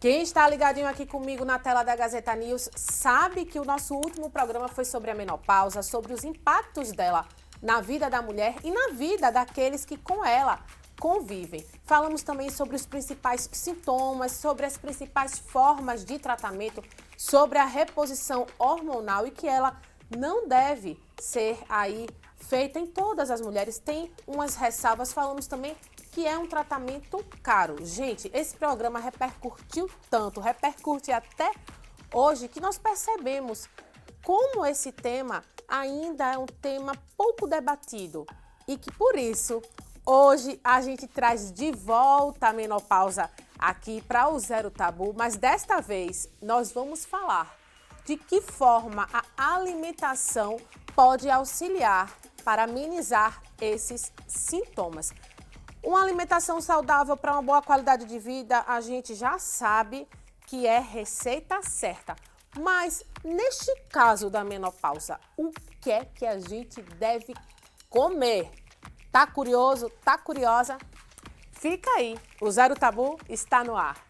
Quem está ligadinho aqui comigo na tela da Gazeta News sabe que o nosso último programa foi sobre a menopausa, sobre os impactos dela na vida da mulher e na vida daqueles que com ela convivem. Falamos também sobre os principais sintomas, sobre as principais formas de tratamento, sobre a reposição hormonal e que ela não deve ser aí feita em todas as mulheres. Tem umas ressalvas, falamos também que é um tratamento caro. Gente, esse programa repercutiu tanto, repercute até hoje, que nós percebemos como esse tema ainda é um tema pouco debatido e que por isso hoje a gente traz de volta a menopausa aqui para o Zero Tabu, mas desta vez nós vamos falar de que forma a alimentação pode auxiliar para amenizar esses sintomas. Uma alimentação saudável para uma boa qualidade de vida, a gente já sabe que é receita certa. Mas neste caso da menopausa, o que é que a gente deve comer? Tá curioso? Tá curiosa? Fica aí, o Zero Tabu está no ar.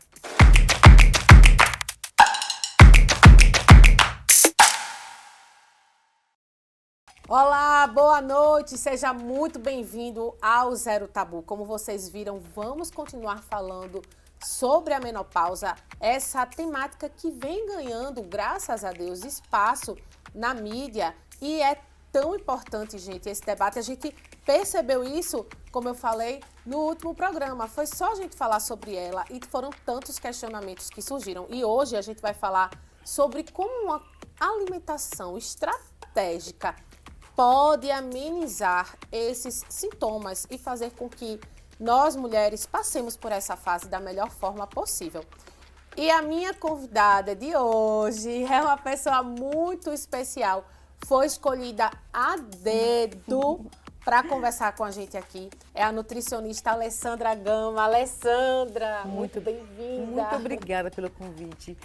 Olá, boa noite, seja muito bem-vindo ao Zero Tabu. Como vocês viram, vamos continuar falando sobre a menopausa, essa temática que vem ganhando, graças a Deus, espaço na mídia e é tão importante, gente, esse debate. A gente percebeu isso, como eu falei, no último programa. Foi só a gente falar sobre ela e foram tantos questionamentos que surgiram. E hoje a gente vai falar sobre como uma alimentação estratégica pode amenizar esses sintomas e fazer com que nós, mulheres, passemos por essa fase da melhor forma possível. E a minha convidada de hoje é uma pessoa muito especial. Foi escolhida a dedo para conversar com a gente aqui. É a nutricionista Alessandra Gama. Alessandra, muito bem-vinda. Muito obrigada pelo convite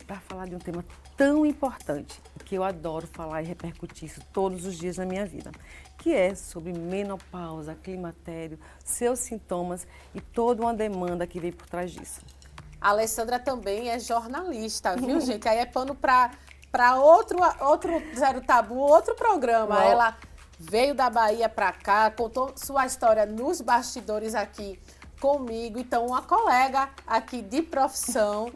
para falar de um tema tão importante, que eu adoro falar e repercutir isso todos os dias na minha vida, que é sobre menopausa, climatério, seus sintomas e toda uma demanda que vem por trás disso. A Alessandra também é jornalista, viu, gente? Aí é pano para outro Zero Tabu, outro programa. Uau. Ela veio da Bahia para cá, contou sua história nos bastidores aqui comigo. Então, uma colega aqui de profissão.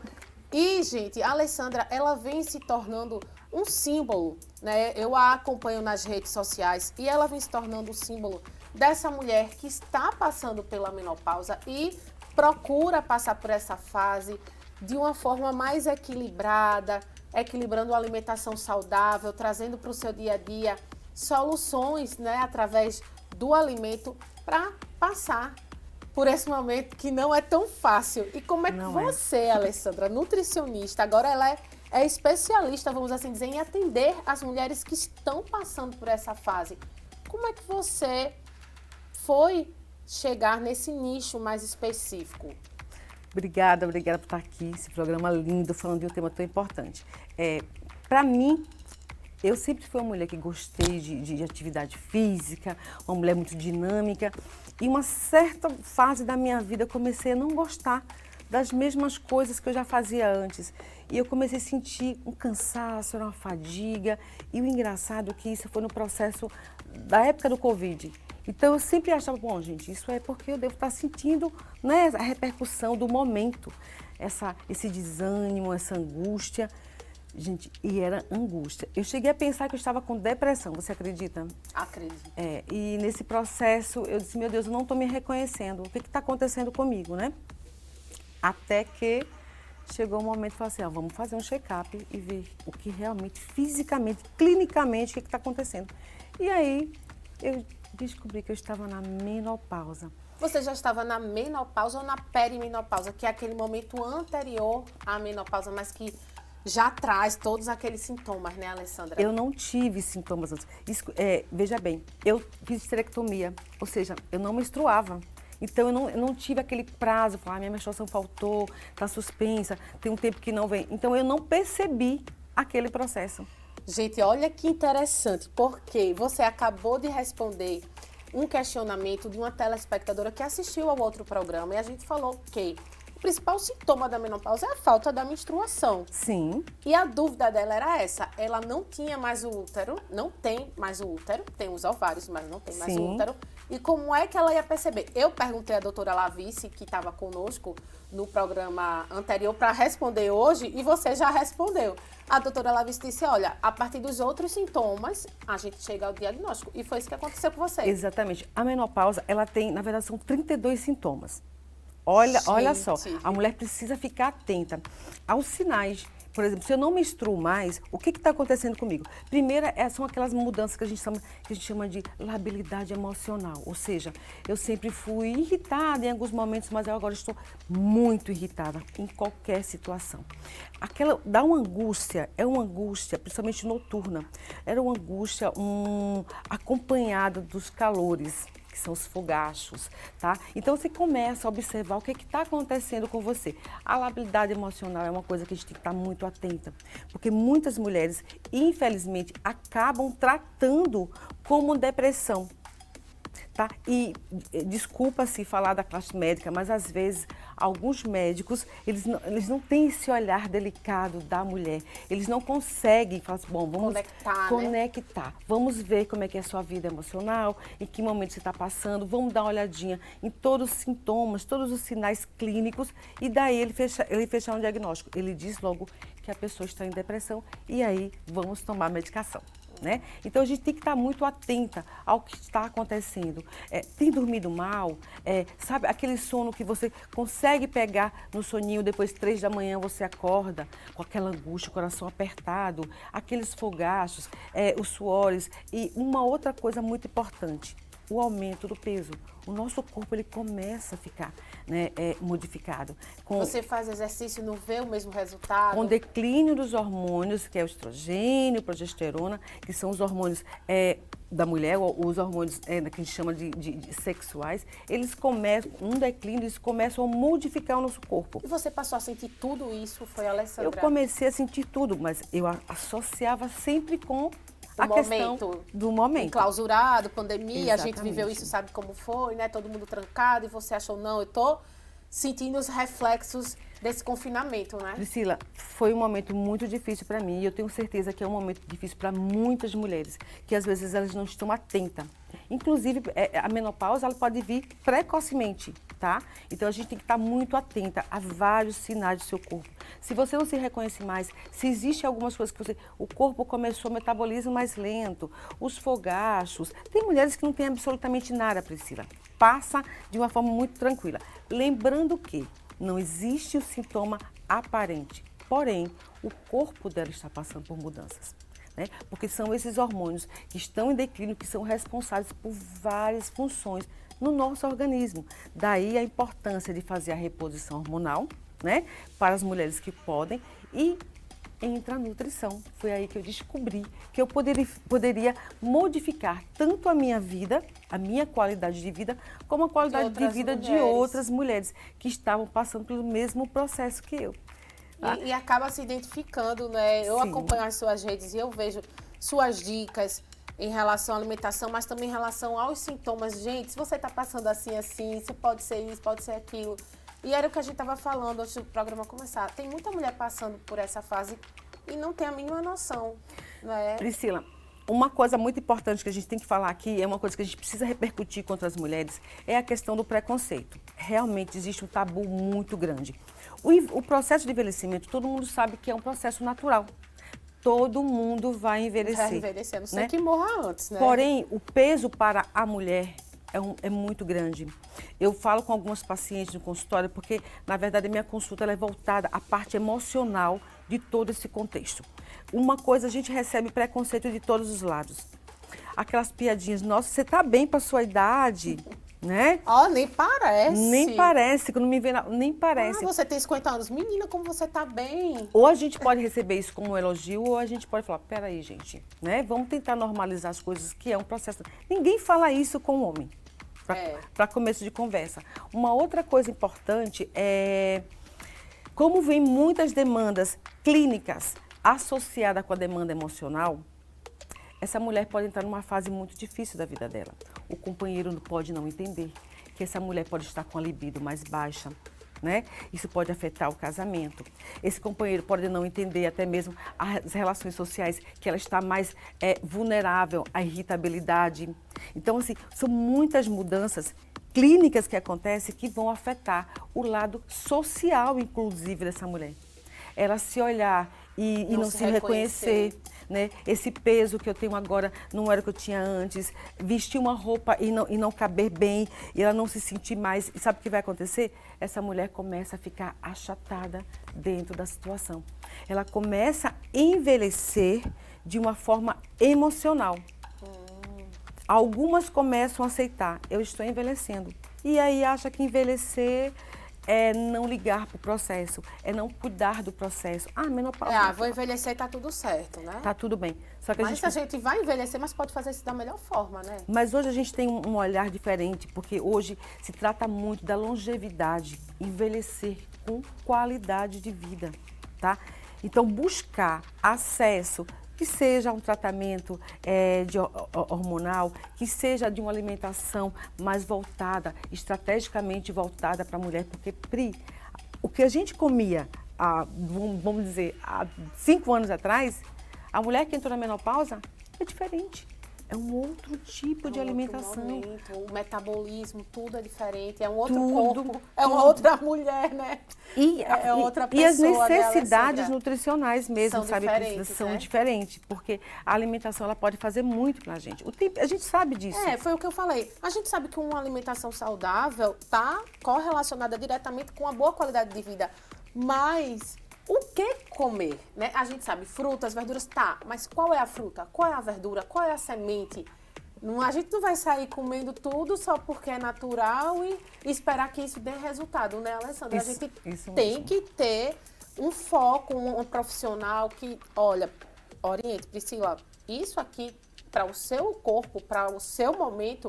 E, gente, a Alessandra, ela vem se tornando um símbolo, né? Eu a acompanho nas redes sociais e ela vem se tornando um símbolo dessa mulher que está passando pela menopausa e procura passar por essa fase de uma forma mais equilibrada, equilibrando a alimentação saudável, trazendo para o seu dia a dia soluções, né, através do alimento para passar por esse momento que não é tão fácil. E como é que você, Alessandra, nutricionista, agora ela é especialista, vamos assim dizer, em atender as mulheres que estão passando por essa fase. Como é que você foi chegar nesse nicho mais específico? Obrigada por estar aqui, esse programa lindo, falando de um tema tão importante. Para mim, eu sempre fui uma mulher que gostei de atividade física, uma mulher muito dinâmica. E uma certa fase da minha vida eu comecei a não gostar das mesmas coisas que eu já fazia antes. E eu comecei a sentir um cansaço, uma fadiga. E o engraçado é que isso foi no processo da época do Covid. Então eu sempre achava, bom, gente, isso é porque eu devo estar sentindo, né, a repercussão do momento, esse desânimo, essa angústia. Gente, e era angústia. Eu cheguei a pensar que eu estava com depressão, você acredita? Acredito. E nesse processo eu disse, meu Deus, eu não estou me reconhecendo, o que está acontecendo comigo, né? Até que chegou o momento de falar assim, vamos fazer um check-up e ver o que realmente, fisicamente, clinicamente, o que está acontecendo. E aí eu descobri que eu estava na menopausa. Você já estava na menopausa ou na perimenopausa, que é aquele momento anterior à menopausa, mas que já traz todos aqueles sintomas, né, Alessandra? Eu não tive sintomas antes. Veja bem, eu fiz histerectomia, ou seja, eu não menstruava. Então, eu não tive aquele prazo, falar, minha menstruação faltou, está suspensa, tem um tempo que não vem. Então, eu não percebi aquele processo. Gente, olha que interessante, porque você acabou de responder um questionamento de uma telespectadora que assistiu ao outro programa e a gente falou que principal sintoma da menopausa é a falta da menstruação. Sim. E a dúvida dela era essa, ela não tinha mais o útero, não tem mais o útero, tem os ovários, mas não tem mais o útero. E como é que ela ia perceber? Eu perguntei à doutora Lavice, que estava conosco no programa anterior, para responder hoje, e você já respondeu. A doutora Lavice disse, olha, a partir dos outros sintomas, a gente chega ao diagnóstico. E foi isso que aconteceu com você. Exatamente. A menopausa, ela tem, na verdade, são 32 sintomas. Olha só, a mulher precisa ficar atenta aos sinais. Por exemplo, se eu não menstruo mais, o que está acontecendo comigo? Primeiro, são aquelas mudanças que a gente chama de labilidade emocional. Ou seja, eu sempre fui irritada em alguns momentos, mas eu agora estou muito irritada em qualquer situação. Dá uma angústia, é uma angústia, principalmente noturna. Era uma angústia acompanhada dos calores, que são os fogachos, tá? Então, você começa a observar o que está acontecendo com você. A labilidade emocional é uma coisa que a gente tem que estar muito atenta, porque muitas mulheres, infelizmente, acabam tratando como depressão, tá? E desculpa se falar da classe médica, mas às vezes alguns médicos, eles não têm esse olhar delicado da mulher. Eles não conseguem falar assim, bom, vamos conectar, né? Vamos ver como é que é a sua vida emocional, em que momento você está passando, vamos dar uma olhadinha em todos os sintomas, todos os sinais clínicos, e daí ele fechar um diagnóstico. Ele diz logo que a pessoa está em depressão e aí vamos tomar medicação. Né? Então, a gente tem que estar muito atenta ao que está acontecendo. Tem dormido mal? Sabe, aquele sono que você consegue pegar no soninho, depois 3 da manhã você acorda com aquela angústia, o coração apertado, aqueles fogachos, os suores. E uma outra coisa muito importante, o aumento do peso. O nosso corpo, ele começa a ficar, né, modificado. Você faz exercício e não vê o mesmo resultado? Com o declínio dos hormônios, que é o estrogênio, progesterona, que são os hormônios da mulher, os hormônios que a gente chama de sexuais, eles começam, eles começam a modificar o nosso corpo. E você passou a sentir tudo isso, foi, Alessandra? Eu comecei a sentir tudo, mas eu associava sempre com a questão do momento. Enclausurado, pandemia, Exatamente. A gente viveu isso, sabe como foi, né? Todo mundo trancado e você achou, não, eu tô sentindo os reflexos desse confinamento, né? Priscila, foi um momento muito difícil para mim e eu tenho certeza que é um momento difícil para muitas mulheres, que às vezes elas não estão atentas. Inclusive, a menopausa, ela pode vir precocemente, tá? Então, a gente tem que estar muito atenta a vários sinais do seu corpo. Se você não se reconhece mais, se existe algumas coisas que o corpo começou o metabolismo mais lento, os fogachos. Tem mulheres que não têm absolutamente nada, Priscila. Passa de uma forma muito tranquila. Lembrando que não existe o sintoma aparente, porém, o corpo dela está passando por mudanças. Né? Porque são esses hormônios que estão em declínio, que são responsáveis por várias funções no nosso organismo. Daí a importância de fazer a reposição hormonal, né? Para as mulheres que podem, e entra a nutrição. Foi aí que eu descobri que eu poderia modificar tanto a minha vida, a minha qualidade de vida, como a qualidade de vida de outras mulheres que estavam passando pelo mesmo processo que eu. E acaba se identificando, né? Eu acompanho as suas redes e eu vejo suas dicas em relação à alimentação, mas também em relação aos sintomas. Gente, se você está passando assim, se pode ser isso, pode ser aquilo. E era o que a gente estava falando antes do programa começar. Tem muita mulher passando por essa fase e não tem a mínima noção, né? Priscila, uma coisa muito importante que a gente tem que falar aqui, é uma coisa que a gente precisa repercutir contra as mulheres, é a questão do preconceito. Realmente existe um tabu muito grande. O processo de envelhecimento, todo mundo sabe que é um processo natural. Todo mundo vai envelhecer. Vai envelhecer, não sei que morra antes, né? Porém, o peso para a mulher é muito grande. Eu falo com algumas pacientes no consultório porque, na verdade, a minha consulta ela é voltada à parte emocional de todo esse contexto. Uma coisa, a gente recebe preconceito de todos os lados. Aquelas piadinhas, nossa, você tá bem para sua idade, né? Nem parece. Nem parece, quando me vê, nem parece. Você tem 50 anos. Menina, como você tá bem. Ou a gente pode receber isso como um elogio, ou a gente pode falar, peraí, gente, né? Vamos tentar normalizar as coisas, que é um processo. Ninguém fala isso com o homem, para começo de conversa. Uma outra coisa importante é, como vem muitas demandas clínicas associadas com a demanda emocional, essa mulher pode entrar numa fase muito difícil da vida dela. O companheiro pode não entender que essa mulher pode estar com a libido mais baixa, né? Isso pode afetar o casamento. Esse companheiro pode não entender até mesmo as relações sociais, que ela está mais vulnerável à irritabilidade. Então, assim, são muitas mudanças clínicas que acontecem que vão afetar o lado social, inclusive, dessa mulher. Ela se olhar e não se reconhecer, né? Esse peso que eu tenho agora não era o que eu tinha antes. Vestir uma roupa e não caber bem, e ela não se sentir mais. E sabe o que vai acontecer? Essa mulher começa a ficar achatada dentro da situação. Ela começa a envelhecer de uma forma emocional. Algumas começam a aceitar, eu estou envelhecendo. E aí acha que envelhecer é não ligar para o processo, é não cuidar do processo. Menopausa. Vou envelhecer e tá tudo certo, né? Tá tudo bem. Só que a gente vai envelhecer, mas pode fazer isso da melhor forma, né? Mas hoje a gente tem um olhar diferente, porque hoje se trata muito da longevidade, envelhecer com qualidade de vida, tá? Então, buscar acesso, que seja um tratamento hormonal, que seja de uma alimentação mais voltada, estrategicamente voltada para a mulher, porque, Pri, o que a gente comia, vamos dizer, há 5 anos atrás, a mulher que entrou na menopausa é diferente. É um outro tipo de alimentação. Momento, o metabolismo, tudo é diferente, é um outro Tudo, corpo, é uma outra mulher, né? Outra pessoa. E as necessidades nutricionais mesmo, são sabe? Diferentes, são né? diferentes, porque a alimentação ela pode fazer muito pra gente. A gente sabe disso. Foi o que eu falei. A gente sabe que uma alimentação saudável está correlacionada diretamente com uma boa qualidade de vida, mas o que comer, né? A gente sabe, frutas, verduras, mas qual é a fruta? Qual é a verdura? Qual é a semente? A gente não vai sair comendo tudo só porque é natural e esperar que isso dê resultado, né, Alessandra? A gente tem que ter um foco, um profissional que, olha, oriente, Priscila, isso aqui para o seu corpo, para o seu momento,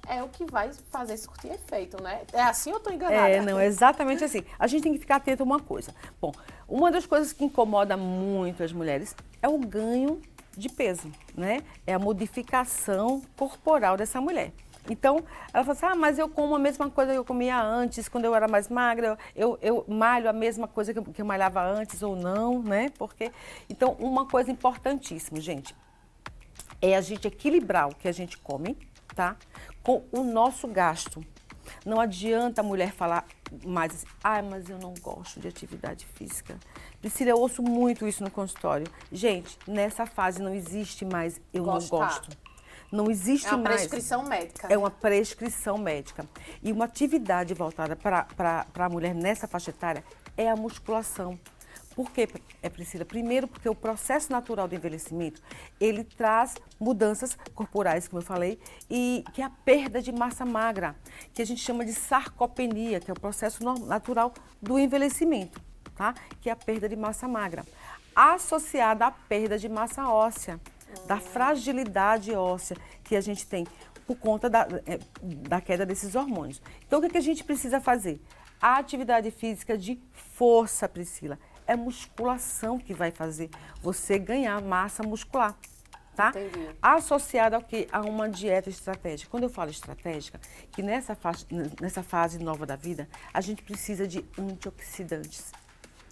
é o que vai fazer surtir efeito, né? É assim ou eu estou enganada? Não, é exatamente assim. A gente tem que ficar atento a uma coisa. Bom, uma das coisas que incomoda muito as mulheres é o ganho de peso, né? É a modificação corporal dessa mulher. Então, ela fala assim, mas eu como a mesma coisa que eu comia antes, quando eu era mais magra, eu malho a mesma coisa que eu malhava antes ou não, né? Então, uma coisa importantíssima, gente, é a gente equilibrar o que a gente come, tá? Com o nosso gasto. Não adianta a mulher falar mais assim, mas eu não gosto de atividade física. Priscila, eu ouço muito isso no consultório. Gente, nessa fase não existe mais não gosto. Não existe mais. É uma prescrição médica. É uma prescrição médica. E uma atividade voltada para a mulher nessa faixa etária é a musculação. Por quê, Priscila? Primeiro, porque o processo natural do envelhecimento, ele traz mudanças corporais, como eu falei, e que é a perda de massa magra, que a gente chama de sarcopenia, que é o processo natural do envelhecimento, tá? Que é a perda de massa magra, associada à perda de massa óssea, da fragilidade óssea que a gente tem por conta da queda desses hormônios. Então, o que a gente precisa fazer? A atividade física de força, Priscila, é musculação que vai fazer você ganhar massa muscular, tá? Entendi. Associada ao quê? A uma dieta estratégica. Quando eu falo estratégica, que nessa fase nova da vida, a gente precisa de antioxidantes.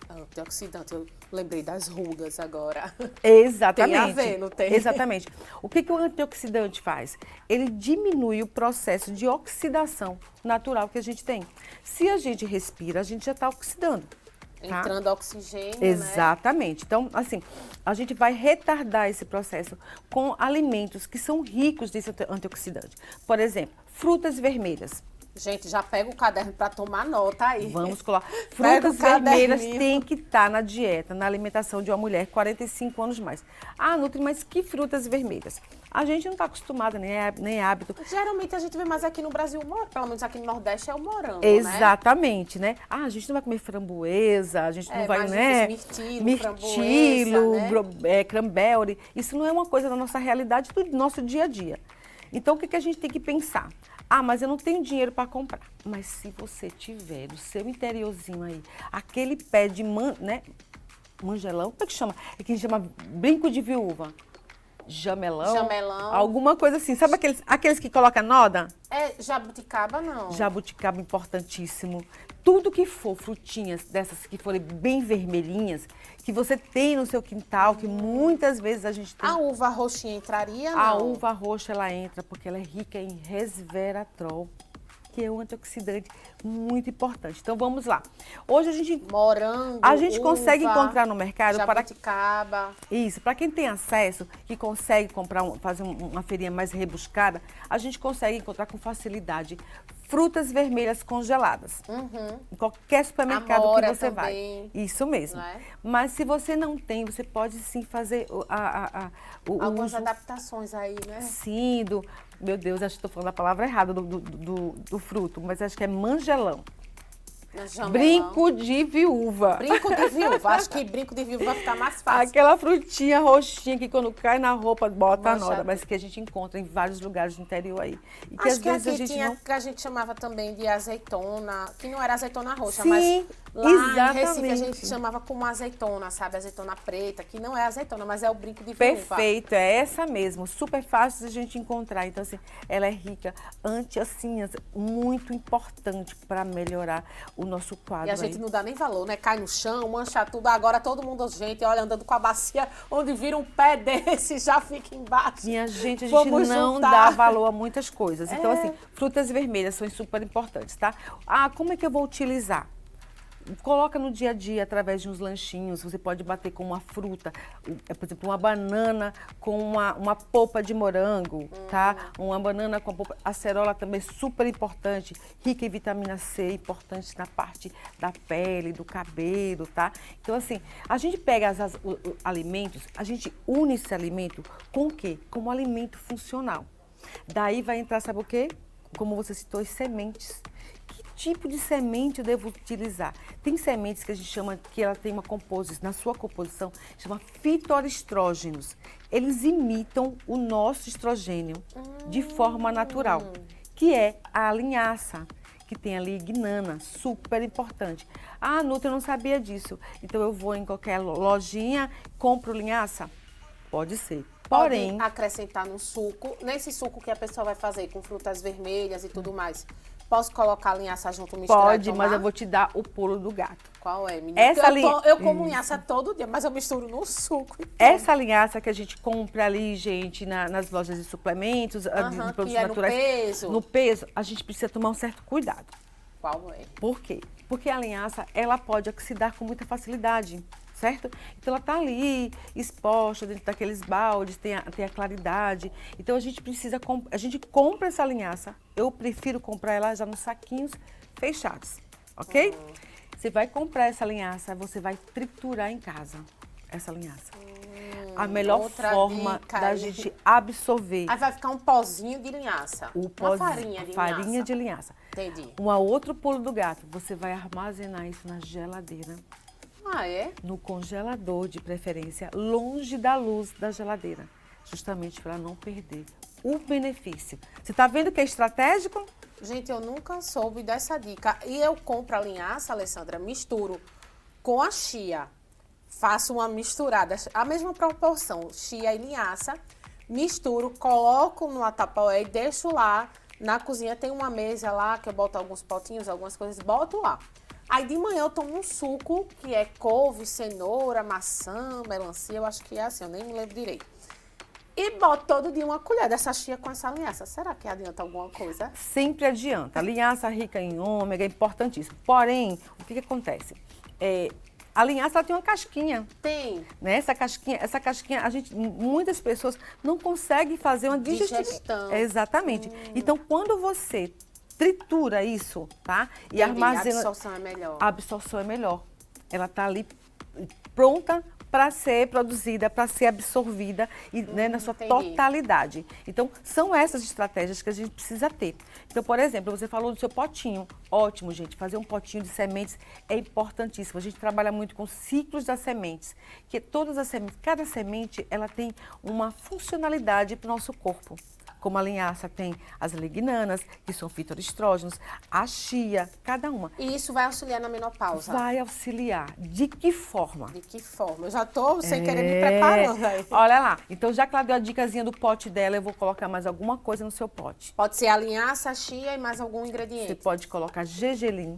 Antioxidante, eu lembrei das rugas agora. Exatamente. Tem a ver, não tem? Exatamente. O que o antioxidante faz? Ele diminui o processo de oxidação natural que a gente tem. Se a gente respira, a gente já está oxidando. Tá? Entrando oxigênio, Exatamente. Né? Então, assim, a gente vai retardar esse processo com alimentos que são ricos desse antioxidante. Por exemplo, frutas vermelhas. Gente, já pega o caderno para tomar nota aí. Vamos colocar. Frutas vermelhas tem que estar na dieta, na alimentação de uma mulher 45 anos mais. Nutri, mas que frutas vermelhas? A gente não está acostumada, nem é hábito. Geralmente a gente vê mais aqui no Brasil, pelo menos aqui no Nordeste, é o morango, Exatamente, né? A gente não vai comer framboesa, a gente não vai, né? Mirtilo, né? cranberry. Isso não é uma coisa da nossa realidade, do nosso dia a dia. Então, o que a gente tem que pensar? Mas eu não tenho dinheiro para comprar. Mas se você tiver no seu interiorzinho aí, aquele pé de manjelão, como é que chama? É que a gente chama brinco de viúva. jamelão. Jamelão. Alguma coisa assim. Sabe aqueles que colocam noda? É, jabuticaba não. Jabuticaba importantíssimo. Tudo que for frutinhas dessas que forem bem vermelhinhas, que você tem no seu quintal, que muitas vezes a gente tem. A uva roxinha entraria, não? A uva roxa, ela entra porque ela é rica em resveratrol, que é um antioxidante muito importante. Então, vamos lá. Hoje Morango, a gente uva, consegue encontrar no mercado jabuticaba. Isso, para quem tem acesso, que consegue comprar, fazer uma feirinha mais rebuscada, a gente consegue encontrar com facilidade frutas vermelhas congeladas. Em qualquer supermercado Amora que você também, vai. Isso mesmo. não é? Mas se você não tem, você pode sim fazer o Algumas uso, adaptações aí, né? sim, meu Deus, acho que estou falando a palavra errada do fruto, mas acho que é manjelão. Jamelão. Brinco de viúva. Brinco de viúva. Acho que brinco de viúva vai ficar mais fácil. Aquela frutinha roxinha que quando cai na roupa bota a Mancha noda, tudo. mas que a gente encontra em vários lugares do interior aí. E que Acho às que vezes aqui a gente tinha não... que a gente chamava também de azeitona, que não era azeitona roxa, Sim, mas lá em Recife a exatamente. gente chamava como azeitona, sabe? Azeitona preta, que não é azeitona, mas é o brinco de viúva. Perfeito, é essa mesmo, super fácil de a gente encontrar. Então, assim, ela é rica, antioxinas, muito importante para melhorar o nosso quadro. E a gente aí. não dá nem valor, né? Cai no chão, mancha tudo. Agora todo mundo, gente, olha, andando com a bacia, onde vira um pé desse, já fica embaixo. Minha gente, a gente Vamos não juntar. dá valor a muitas coisas. Então, É. assim, frutas vermelhas são super importantes, tá? Ah, como é que eu vou utilizar? Coloca no dia a dia, através de uns lanchinhos, você pode bater com uma fruta, por exemplo, uma banana com uma polpa de morango, tá? Uma banana com a polpa, acerola também super importante, rica em vitamina C, importante na parte da pele, do cabelo, tá? Então, assim, a gente pega os alimentos, a gente une esse alimento com o quê? Com um alimento funcional. Daí vai entrar, sabe o quê? Como você citou, as sementes. Que tipo de semente eu devo utilizar? Tem sementes que a gente chama, que ela tem uma composição, na sua composição, chama fitoestrógenos. Eles imitam o nosso estrogênio de forma natural, que é a linhaça, que tem ali guinana, super importante. Ah, Nutri, eu não sabia disso. Então eu vou em qualquer lojinha, compro linhaça? Pode ser. Porém, Pode acrescentar no suco, nesse suco que a pessoa vai fazer com frutas vermelhas e tudo mais. Posso colocar a linhaça junto, misturar pode, e tomar? mas eu vou te dar o pulo do gato. Qual é, menina? Essa Eu como linhaça todo dia, mas eu misturo no suco. Essa linhaça que a gente compra ali, gente, nas lojas de suplementos, de produtos que é naturais, no peso. no peso, a gente precisa tomar um certo cuidado. Qual é? Por quê? Porque a linhaça, ela pode oxidar com muita facilidade, certo? Então, ela tá ali, exposta dentro daqueles baldes, tem a claridade. Então, a gente precisa, a gente compra essa linhaça, eu prefiro comprar ela já nos saquinhos fechados, ok? Você vai comprar essa linhaça, você vai triturar em casa essa linhaça. A melhor outra forma dica da aí. gente absorver Aí vai ficar um pozinho de linhaça. o Uma pozinho, farinha de linhaça. de linhaça. Entendi. Um outro pulo do gato, você vai armazenar isso na geladeira, Ah, é? no congelador de preferência, longe da luz da geladeira, justamente para não perder o benefício. Você está vendo que é estratégico? Gente, eu nunca soube dessa dica. E eu compro a linhaça, Alessandra, misturo com a chia. Faço uma misturada, a mesma proporção, chia e linhaça. Misturo, coloco no Tupperware e deixo lá na cozinha. Tem uma mesa lá que eu boto alguns potinhos, algumas coisas, boto lá. Aí de manhã eu tomo um suco, que é couve, cenoura, maçã, melancia, eu acho que é assim, eu nem me lembro direito. E boto todo dia uma colher dessa chia com essa linhaça. Será que adianta alguma coisa? Sempre adianta. A linhaça rica em ômega é importantíssimo. Porém, o que acontece? A linhaça ela tem uma casquinha. Tem. Né? Essa casquinha, muitas pessoas não conseguem fazer uma Digestão. Exatamente. Então, quando você tritura isso, tá? E Entendi, armazena. a absorção é melhor. A absorção é melhor. Ela tá ali pronta para ser produzida, para ser absorvida e, né, na sua entendi. totalidade. Então, são essas estratégias que a gente precisa ter. Então, por exemplo, você falou do seu potinho. Ótimo, gente. Fazer um potinho de sementes é importantíssimo. A gente trabalha muito com ciclos das sementes, que todas as sementes, cada semente, ela tem uma funcionalidade para o nosso corpo. Como a linhaça tem as lignanas, que são fitoestrógenos, a chia, cada uma. E isso vai auxiliar na menopausa? Vai auxiliar. De que forma? De que forma? Eu já tô sem querer me preparando aí. Olha lá. Então, já que ela deu a dicasinha do pote dela, eu vou colocar mais alguma coisa no seu pote. Pode ser a linhaça, a chia e mais algum ingrediente? Você pode colocar gergelim,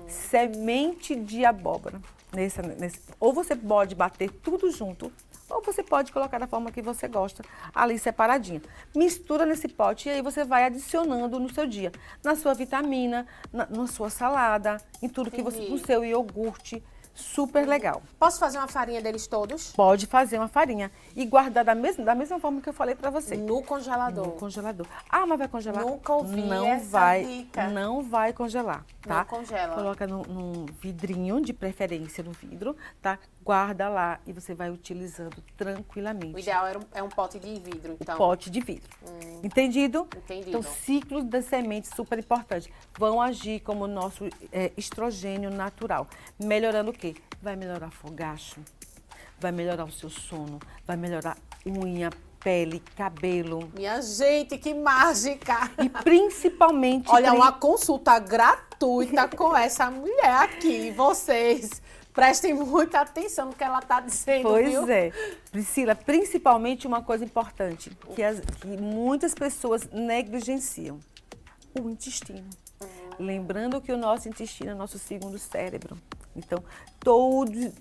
semente de abóbora. Ou você pode bater tudo junto, ou você pode colocar da forma que você gosta, ali separadinha. Mistura nesse pote e aí você vai adicionando no seu dia. Na sua vitamina, na sua salada, em tudo que você... No seu iogurte. Super legal. Posso fazer uma farinha deles todos? Pode fazer uma farinha e guardar da mesma forma que eu falei pra você. No congelador. No congelador. Ah, mas vai congelar? Nunca ouvi não essa vai, dica. Não vai congelar, tá? Não congela. Coloca num vidrinho, de preferência no vidro, tá? Guarda lá e você vai utilizando tranquilamente. O ideal é um pote de vidro, então. Pote de vidro. Entendido? Entendido. Então, ciclos das sementes, super importante. Vão agir como o nosso estrogênio natural. Melhorando o quê? Vai melhorar fogacho, vai melhorar o seu sono, vai melhorar unha, pele, cabelo. Minha gente, que mágica! E principalmente... Olha, uma consulta gratuita com essa mulher aqui. Vocês prestem muita atenção no que ela está dizendo, viu? Pois é. Priscila, principalmente uma coisa importante, que muitas pessoas negligenciam. O intestino. Lembrando que o nosso intestino é o nosso segundo cérebro. Então,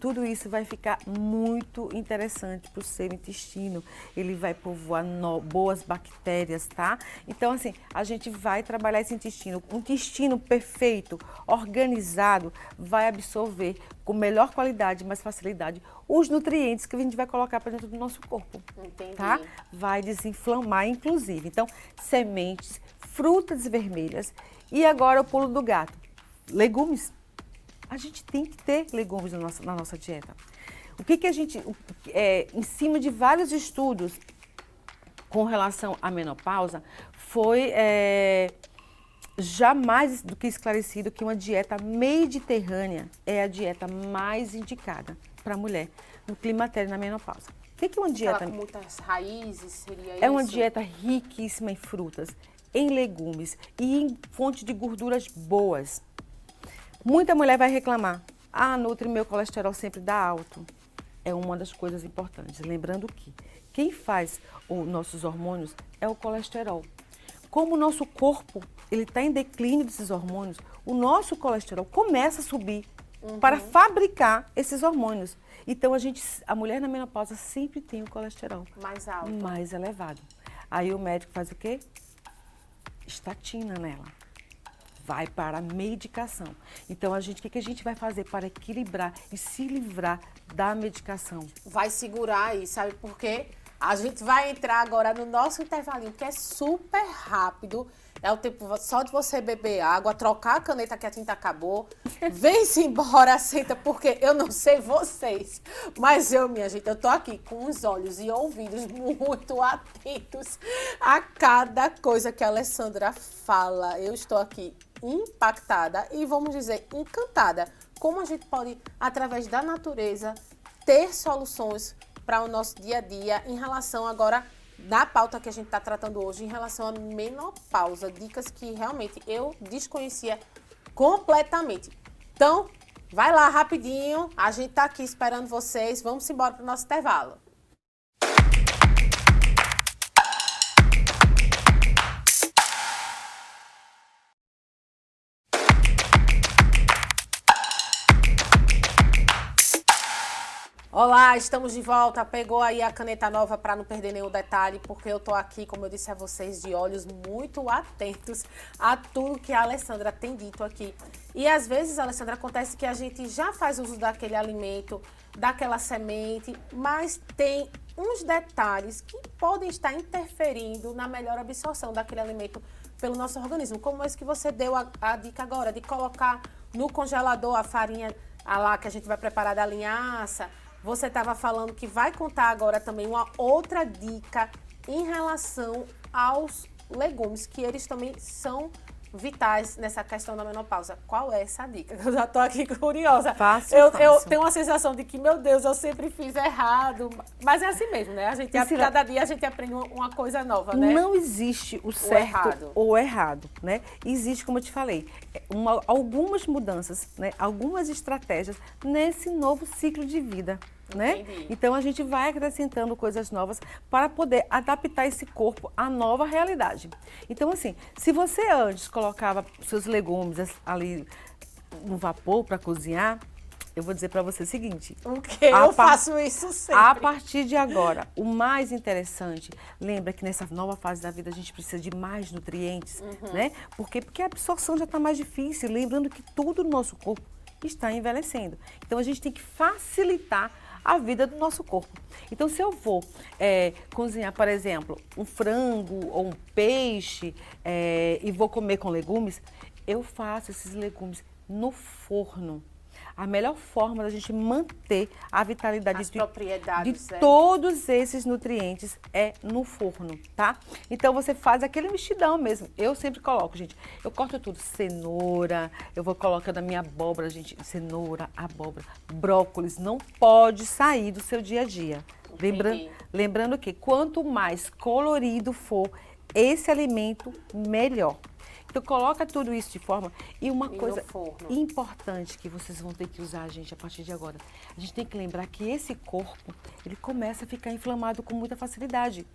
tudo isso vai ficar muito interessante para o seu intestino. Ele vai povoar boas bactérias, tá? Então, assim, a gente vai trabalhar esse intestino. Um intestino perfeito, organizado, vai absorver com melhor qualidade, mais facilidade, os nutrientes que a gente vai colocar para dentro do nosso corpo. Entendi. Tá? Vai desinflamar, inclusive. Então, sementes, frutas vermelhas. E agora o pulo do gato. Legumes. A gente tem que ter legumes na nossa dieta. O que a gente, em cima de vários estudos com relação à menopausa, foi já mais do que esclarecido que uma dieta mediterrânea é a dieta mais indicada para a mulher no climatério e na menopausa. O que é uma dieta? Com muitas raízes, seria isso? É uma dieta riquíssima em frutas, em legumes e em fonte de gorduras boas. Muita mulher vai reclamar, Nutri, meu colesterol sempre dá alto. É uma das coisas importantes. Lembrando que quem faz os nossos hormônios é o colesterol. Como o nosso corpo está em declínio desses hormônios, o nosso colesterol começa a subir para fabricar esses hormônios. Então, a mulher na menopausa sempre tem o colesterol mais alto, mais elevado. Aí o médico faz o quê? Estatina nela. Vai para a medicação. Então, o que a gente vai fazer para equilibrar e se livrar da medicação? Vai segurar aí, sabe por quê? A gente vai entrar agora no nosso intervalinho, que é super rápido. É o tempo só de você beber água, trocar a caneta que a tinta acabou. Vem-se embora, senta, porque eu não sei vocês, mas minha gente, eu tô aqui com os olhos e ouvidos muito atentos a cada coisa que a Alessandra fala. Eu estou aqui impactada e, vamos dizer, encantada. Como a gente pode, através da natureza, ter soluções para o nosso dia a dia em relação agora da pauta que a gente está tratando hoje, em relação à menopausa. Dicas que realmente eu desconhecia completamente. Então, vai lá rapidinho, a gente tá aqui esperando vocês. Vamos embora para o nosso intervalo. Olá, estamos de volta. Pegou aí a caneta nova para não perder nenhum detalhe, porque eu tô aqui, como eu disse a vocês, de olhos muito atentos a tudo que a Alessandra tem dito aqui. E às vezes, Alessandra, acontece que a gente já faz uso daquele alimento, daquela semente, mas tem uns detalhes que podem estar interferindo na melhor absorção daquele alimento pelo nosso organismo, como esse que você deu a dica agora, de colocar no congelador a farinha lá que a gente vai preparar da linhaça. Você estava falando que vai contar agora também uma outra dica em relação aos legumes, que eles também são vitais nessa questão da menopausa. Qual é essa dica? Eu já tô aqui curiosa. Fácil. Eu tenho uma sensação de que, meu Deus, eu sempre fiz errado. Mas é assim mesmo, né? Cada dia a gente aprende uma coisa nova, né? Não existe o certo ou errado, né? Existe, como eu te falei, algumas mudanças, né? Algumas estratégias nesse novo ciclo de vida. Né? Então a gente vai acrescentando coisas novas para poder adaptar esse corpo à nova realidade. Então assim, se você antes colocava seus legumes ali no vapor para cozinhar, eu vou dizer para você o seguinte. O quê? Eu faço isso sempre. A partir de agora, o mais interessante, lembra que nessa nova fase da vida a gente precisa de mais nutrientes, né? Porque a absorção já está mais difícil, lembrando que tudo no nosso corpo está envelhecendo. Então a gente tem que facilitar a vida do nosso corpo. Então, se eu vou cozinhar, por exemplo, um frango ou um peixe e vou comer com legumes, eu faço esses legumes no forno. A melhor forma da gente manter a vitalidade de todos esses nutrientes é no forno, tá? Então, você faz aquele mexidão mesmo. Eu sempre coloco, gente, eu corto tudo. Cenoura, eu vou colocando a minha abóbora, gente. Cenoura, abóbora, brócolis, não pode sair do seu dia a dia. Lembrando que quanto mais colorido for esse alimento, melhor. Então, coloca tudo isso de forma... E uma coisa importante que vocês vão ter que usar, gente, a partir de agora. A gente tem que lembrar que esse corpo, ele começa a ficar inflamado com muita facilidade.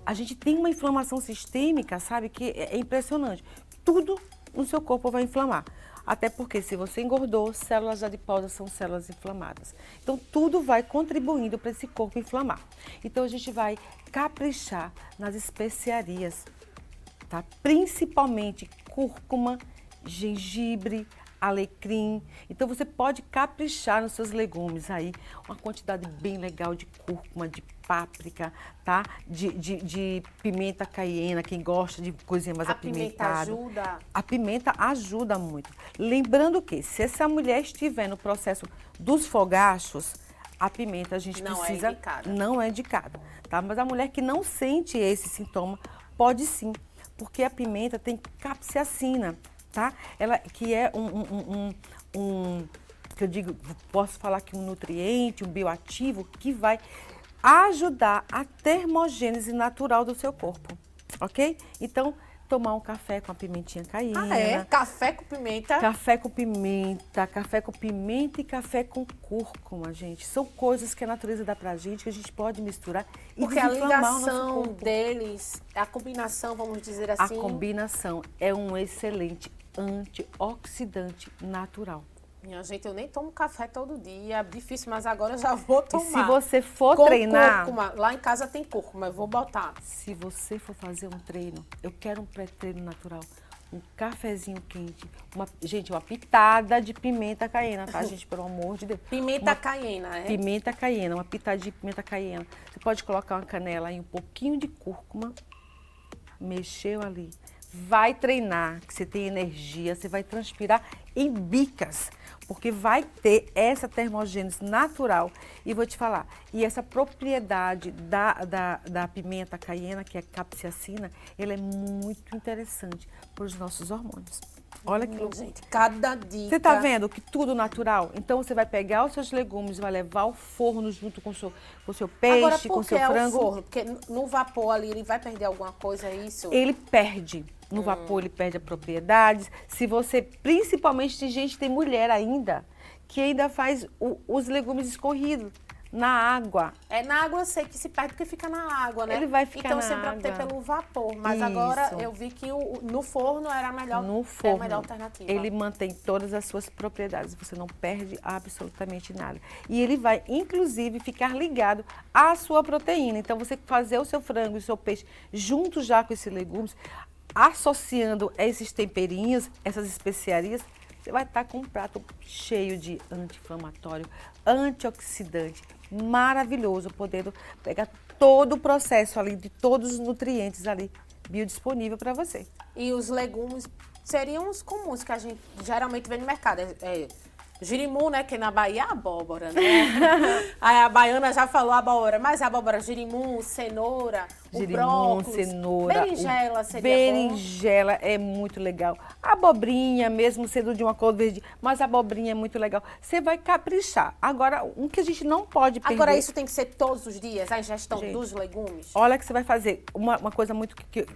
A gente tem uma inflamação sistêmica, sabe, que é impressionante. Tudo no seu corpo vai inflamar. Até porque se você engordou, células adiposas são células inflamadas. Então, tudo vai contribuindo para esse corpo inflamar. Então, a gente vai caprichar nas especiarias. Tá? Principalmente cúrcuma, gengibre, alecrim. Então você pode caprichar nos seus legumes aí, uma quantidade bem legal de cúrcuma, de páprica, tá? De pimenta caiena, quem gosta de coisinha mais apimentada. A pimenta ajuda? A pimenta ajuda muito. Lembrando que se essa mulher estiver no processo dos fogachos, a pimenta a gente precisa... Não é indicada, tá? Mas a mulher que não sente esse sintoma, pode sim. Porque a pimenta tem capsaicina, tá? Ela que é que eu digo, posso falar que um nutriente, um bioativo que vai ajudar a termogênese natural do seu corpo, ok? Então, tomar um café com a pimentinha caiena. Ah, é? Café com pimenta? Café com pimenta, café com pimenta e café com cúrcuma, gente. São coisas que a natureza dá pra gente, que a gente pode misturar e desinflamar o nosso corpo. Porque a ligação deles, a combinação, vamos dizer assim... A combinação é um excelente antioxidante natural. Minha gente, eu nem tomo café todo dia, é difícil, mas agora eu já vou tomar. E se você for treinar... Cúrcuma. Lá em casa tem cúrcuma, eu vou botar. Se você for fazer um treino, eu quero um pré-treino natural, um cafezinho quente, uma pitada de pimenta caiena, tá, gente? Pelo amor de Deus. Pimenta caiena, é? Pimenta caiena, uma pitada de pimenta caiena. Você pode colocar uma canela e um pouquinho de cúrcuma, mexeu ali. Vai treinar, que você tem energia, você vai transpirar em bicas, porque vai ter essa termogênese natural. E vou te falar, e essa propriedade da pimenta caiena, que é a capsaicina, ela é muito interessante para os nossos hormônios. Olha que loucura. Gente, cada dica. Você tá vendo que tudo natural? Então você vai pegar os seus legumes, vai levar ao forno junto com o seu peixe, agora, com o seu frango. Agora, por que o forno? Porque no vapor ali, ele vai perder alguma coisa, é isso? Ele perde. No vapor ele perde a propriedade. Se você, principalmente, tem mulher ainda, que ainda faz os legumes escorridos na água. É, na água eu sei que se perde porque fica na água, né? Ele vai ficar na água. Então sempre optei pelo vapor, mas Isso. Agora eu vi que no forno era a melhor, a melhor alternativa. Ele mantém todas as suas propriedades, você não perde absolutamente nada. E ele vai, inclusive, ficar ligado à sua proteína. Então, você fazer o seu frango e o seu peixe junto já com esses legumes, associando esses temperinhos, essas especiarias, você vai estar com um prato cheio de anti-inflamatório, antioxidante, maravilhoso, podendo pegar todo o processo ali, de todos os nutrientes ali, biodisponível para você. E os legumes seriam os comuns que a gente geralmente vê no mercado, Girimum, né? Que na Bahia é abóbora, né? Aí a baiana já falou abóbora, mas a abóbora, girimum, cenoura, o brócolis, cenoura, berinjela seria berinjela é muito legal. A abobrinha, mesmo sendo de uma cor verde, mas a abobrinha é muito legal. Você vai caprichar. Agora, um que a gente não pode perder... Agora, isso tem que ser todos os dias, a ingestão Gente, dos legumes? Olha que você vai fazer uma coisa muito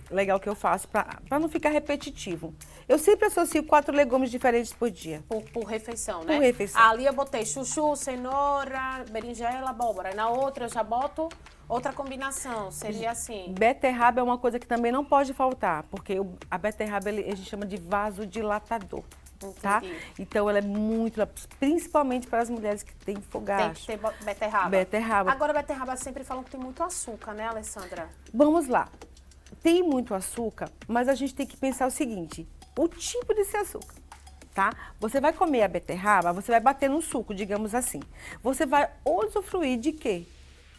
legal que eu faço, para não ficar repetitivo. Eu sempre associo 4 legumes diferentes por dia. Por refeição, né? Por refeição. Ali eu botei chuchu, cenoura, berinjela, abóbora. Na outra eu já boto outra combinação, seria assim. Beterraba é uma coisa que também não pode faltar, porque a beterraba a gente chama de vasodilatador. Tá? Então ela é muito, principalmente para as mulheres que têm fogacho. Tem que ter beterraba. Beterraba. Agora, beterraba sempre falam que tem muito açúcar, né, Alessandra? Vamos lá. Tem muito açúcar, mas a gente tem que pensar o seguinte, o tipo desse açúcar, tá? Você vai comer a beterraba, você vai bater no suco, digamos assim. Você vai usufruir de quê?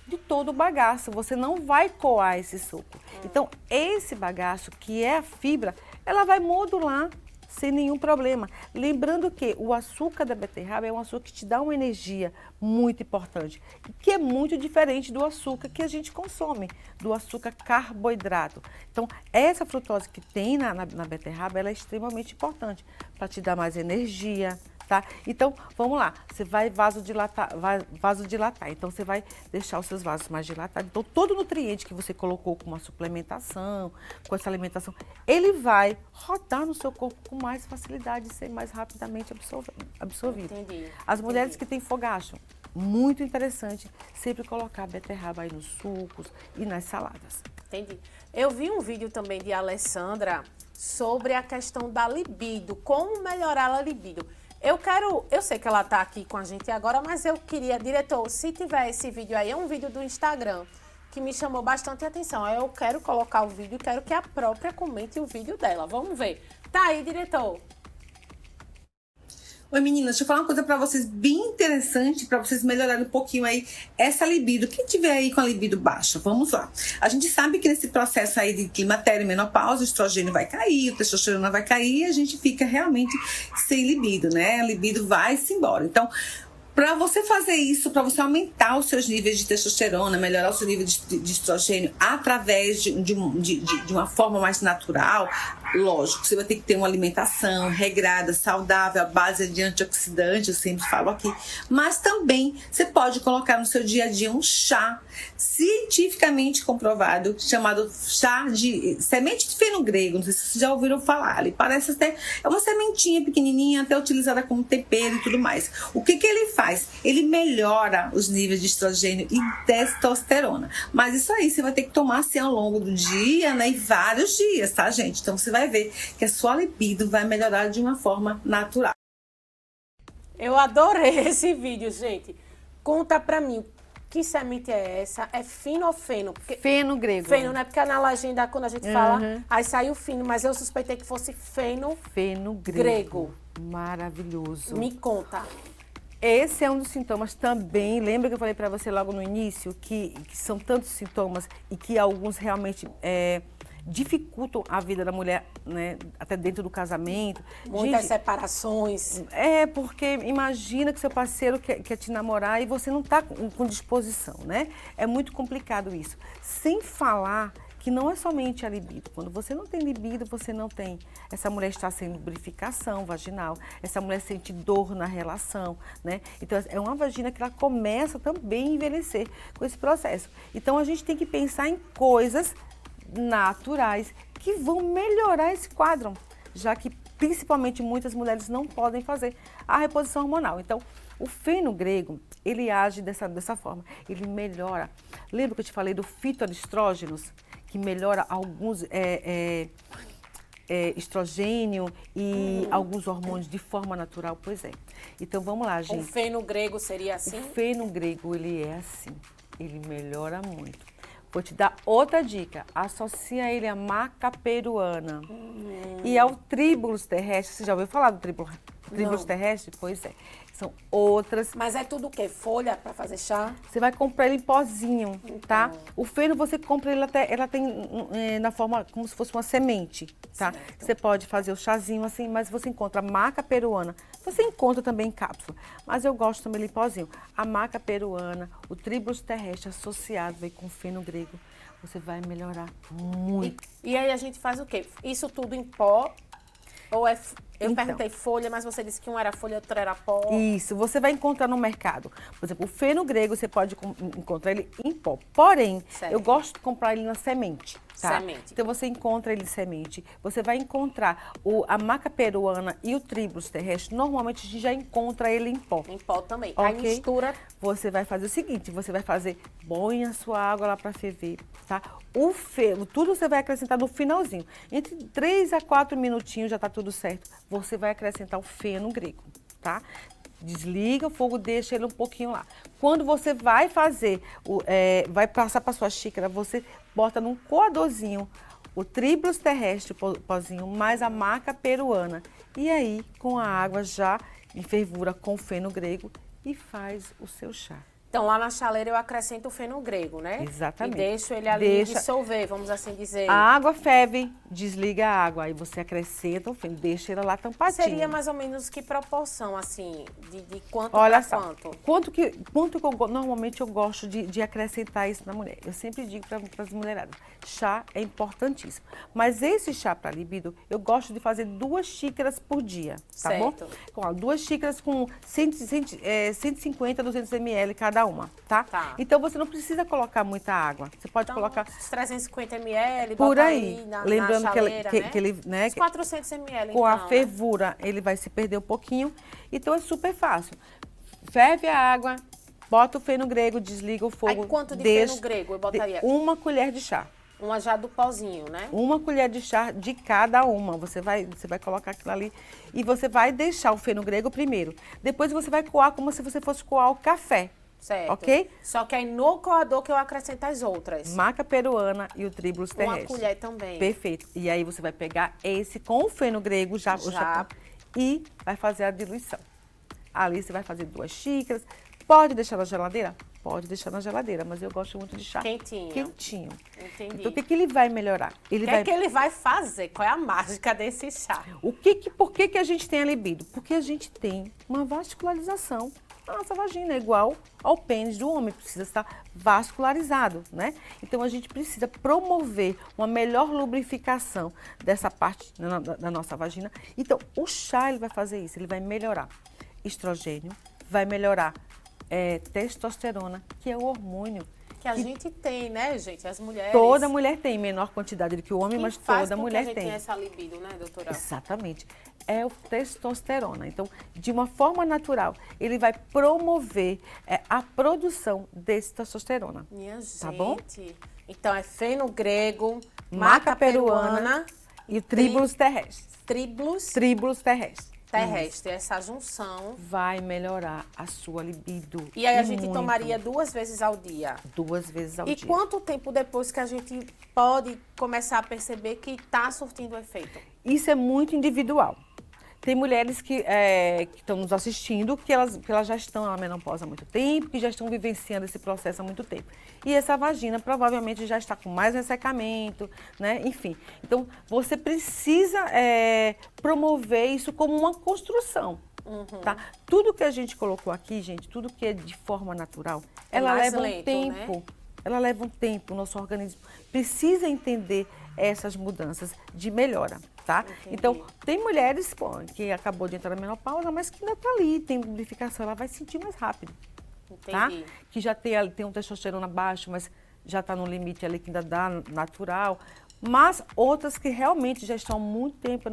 De todo o bagaço, você não vai coar esse suco. Então, esse bagaço, que é a fibra, ela vai modular sem nenhum problema. Lembrando que o açúcar da beterraba é um açúcar que te dá uma energia muito importante, que é muito diferente do açúcar que a gente consome, do açúcar carboidrato. Então, essa frutose que tem na beterraba, ela é extremamente importante para te dar mais energia, tá? Então, vamos lá, você vai vasodilatar. Então, você vai deixar os seus vasos mais dilatados. Então, todo nutriente que você colocou com uma suplementação, com essa alimentação, ele vai rodar no seu corpo com mais facilidade e ser mais rapidamente absorvido. Entendi. As mulheres que têm fogacho, muito interessante sempre colocar a beterraba aí nos sucos e nas saladas. Entendi. Eu vi um vídeo também de Alessandra sobre a questão da libido, como melhorar a libido. Eu sei que ela tá aqui com a gente agora, mas eu queria, diretor, se tiver esse vídeo aí, é um vídeo do Instagram, que me chamou bastante atenção. Eu quero colocar o vídeo, quero que a própria comente o vídeo dela. Vamos ver. Tá aí, diretor. Oi, meninas, deixa eu falar uma coisa pra vocês bem interessante, pra vocês melhorarem um pouquinho aí essa libido. Quem tiver aí com a libido baixa, vamos lá. A gente sabe que nesse processo aí de climatério e menopausa, o estrogênio vai cair, o testosterona vai cair e a gente fica realmente sem libido, né? A libido vai-se embora. Então, para você fazer isso, para você aumentar os seus níveis de testosterona, melhorar o seu nível de estrogênio através de uma forma mais natural, lógico, você vai ter que ter uma alimentação regrada, saudável, à base de antioxidantes, eu sempre falo aqui. Mas também você pode colocar no seu dia a dia um chá cientificamente comprovado, chamado chá de semente de feno grego, não sei se vocês já ouviram falar, ele parece até, é uma sementinha pequenininha, até utilizada como tempero e tudo mais. O que ele faz? Ele melhora os níveis de estrogênio e testosterona. Mas isso aí você vai ter que tomar assim ao longo do dia, né? E vários dias, tá, gente? Então você vai ver que a sua libido vai melhorar de uma forma natural. Eu adorei esse vídeo, gente. Conta pra mim, que semente é essa? É fino ou feno? Porque... Feno grego. Feno, né? Porque na legenda, quando a gente fala, aí saiu fino, mas eu suspeitei que fosse feno, Feno grego. Maravilhoso. Me conta. Esse é um dos sintomas também. Lembra que eu falei para você logo no início que são tantos sintomas e que alguns realmente dificultam a vida da mulher, né, até dentro do casamento. Muitas separações. Porque imagina que seu parceiro quer te namorar e você não está com disposição, né? É muito complicado isso. Sem falar que não é somente a libido. Quando você não tem libido, você não tem... Essa mulher está sem lubrificação vaginal, essa mulher sente dor na relação, né? Então, é uma vagina que ela começa também a envelhecer com esse processo. Então, a gente tem que pensar em coisas naturais que vão melhorar esse quadro, já que, principalmente, muitas mulheres não podem fazer a reposição hormonal. Então, o feno grego, ele age dessa forma, ele melhora. Lembra que eu te falei do fitoestrógenos? Que melhora alguns estrogênio e alguns hormônios de forma natural, pois é. Então, vamos lá, gente. O feno grego seria assim? O feno grego, ele é assim, ele melhora muito. Vou te dar outra dica, associa ele à maca peruana e ao tríbulos terrestre. Você já ouviu falar do tríbulos terrestre? Pois é. são outras. Mas é tudo o quê? Folha para fazer chá? Você vai comprar ele em pozinho, tá? O feno você compra ele até, ela tem na forma como se fosse uma semente, tá? Certo. Você pode fazer o chazinho assim, mas você encontra a maca peruana. Você encontra também em cápsula, mas eu gosto também em pozinho. A maca peruana, o tribulus terrestre associado aí com o feno grego, você vai melhorar muito. E aí a gente faz o quê? Isso tudo em pó? Ou é... Eu Então. perguntei folha, mas você disse que um era folha, outro era pó. Isso, você vai encontrar no mercado. Por exemplo, o feno grego você pode encontrar ele em pó. Porém, Certo. eu gosto de comprar ele na semente. Tá? Semente. Então você encontra ele em semente. Você vai encontrar a maca peruana e o tribulus terrestre. Normalmente a gente já encontra ele em pó. Em pó também. Aí Ok? mistura. Você vai fazer o seguinte, você vai fazer, põe a sua água lá para ferver, tá? Tudo você vai acrescentar no finalzinho. Entre 3 a 4 minutinhos já tá tudo certo. Você vai acrescentar o feno grego, tá? Desliga o fogo, deixa ele um pouquinho lá. Quando você vai fazer, vai passar para sua xícara, você bota num coadorzinho o tribulus terrestre, o pozinho, mais a maca peruana. E aí, com a água já em fervura com o feno grego, e faz o seu chá. Então, lá na chaleira eu acrescento o feno grego, né? Exatamente. E deixo ele ali dissolver, vamos assim dizer. A água ferve, desliga a água, aí você acrescenta o feno, deixa ele lá tampadinho. Seria mais ou menos que proporção, assim, de quanto Olha pra só, quanto? quanto que normalmente eu gosto de acrescentar isso na mulher. Eu sempre digo para as mulheradas, chá é importantíssimo. Mas esse chá para libido, eu gosto de fazer 2 xícaras por dia, tá Certo. bom? Ó, 2 xícaras com 150, 200 ml cada uma, tá? Tá. Então você não precisa colocar muita água. Você pode Então, colocar uns 350 ml, por bota aí. na Lembrando chaleira, que ele, né, Uns 400 ml, com a então, né? fervura, ele vai se perder um pouquinho. Então, é super fácil. Ferve a água, bota o feno grego, desliga o fogo. Aí, quanto de deixa, feno grego eu botaria? 1 colher de chá. Uma já do pozinho, né? 1 colher de chá de cada uma. Você vai colocar aquilo ali e você vai deixar o feno grego primeiro. Depois você vai coar como se você fosse coar o café. Certo. Ok? Só que aí no coador que eu acrescento as outras. Maca peruana e o tribulus terrestre. 1 colher também. Perfeito. E aí você vai pegar esse com o feno grego já. E vai fazer a diluição. Ali você vai fazer 2 xícaras. Pode deixar na geladeira? Pode deixar na geladeira, mas eu gosto muito de chá Quentinho. quentinho. Entendi. Então, o que ele vai melhorar? O que é que ele vai fazer? Qual é a mágica desse chá? Por que a gente tem a libido? Porque a gente tem uma vascularização. A nossa vagina é igual ao pênis do homem, precisa estar vascularizado, né? Então, a gente precisa promover uma melhor lubrificação dessa parte da nossa vagina. Então, o chá, ele vai fazer isso, ele vai melhorar estrogênio, vai melhorar testosterona, que é o hormônio. Que a gente tem, né, gente? As mulheres. Toda mulher tem, menor quantidade do que o homem, que mas faz toda com mulher que a gente tem. tenha essa libido, né, doutora? Exatamente. É o testosterona. Então, de uma forma natural, ele vai promover a produção desse testosterona. Minha gente. Tá bom? Então, é feno grego, Maca peruana e o tribulus terrestre. Tribulus terrestre. Terrestre, essa junção. Vai melhorar a sua libido. E aí a gente muito. tomaria 2 vezes ao dia. 2 vezes ao E dia. quanto tempo depois que a gente pode começar a perceber que está surtindo efeito? Isso é muito individual. Tem mulheres que estão nos assistindo, que elas já estão na menopausa há muito tempo, que já estão vivenciando esse processo há muito tempo. E essa vagina provavelmente já está com mais ressecamento, né? Enfim. Então, você precisa promover isso como uma construção. Tá? Tudo que a gente colocou aqui, gente, tudo que é de forma natural, ela mais leva lento, um tempo. né? Ela leva um tempo, o nosso organismo precisa entender essas mudanças de melhora, tá? Entendi. Então, tem mulheres que acabou de entrar na menopausa, mas que ainda está ali, tem lubrificação, ela vai sentir mais rápido, tá? Entendi. Que já tem um testosterona baixo, mas já está no limite ali que ainda dá natural. Mas outras que realmente já estão há muito tempo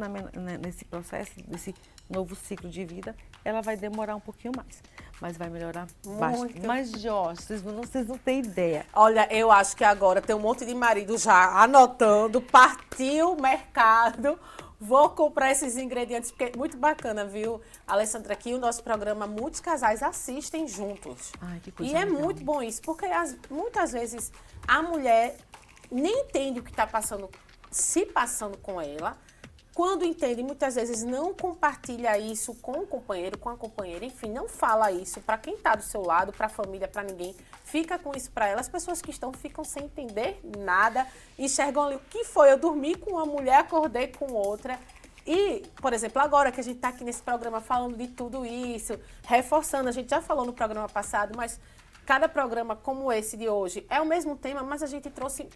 nesse processo, nesse novo ciclo de vida, ela vai demorar um pouquinho mais. Mas vai melhorar bastante. Mas, Jorge, vocês não têm ideia. Olha, eu acho que agora tem um monte de marido já anotando, partiu o mercado, vou comprar esses ingredientes, porque é muito bacana, viu, Alessandra, aqui o nosso programa, muitos casais assistem juntos. Ai, que coisa E é legal. muito bom isso, porque muitas vezes a mulher nem entende o que está se passando com ela, quando entende, muitas vezes não compartilha isso com o companheiro, com a companheira, enfim, não fala isso para quem está do seu lado, para a família, para ninguém, fica com isso para ela. As pessoas que estão ficam sem entender nada, enxergam ali o que foi, eu dormi com uma mulher, acordei com outra. E, por exemplo, agora que a gente está aqui nesse programa falando de tudo isso, reforçando, a gente já falou no programa passado, mas cada programa como esse de hoje é o mesmo tema, mas a gente trouxe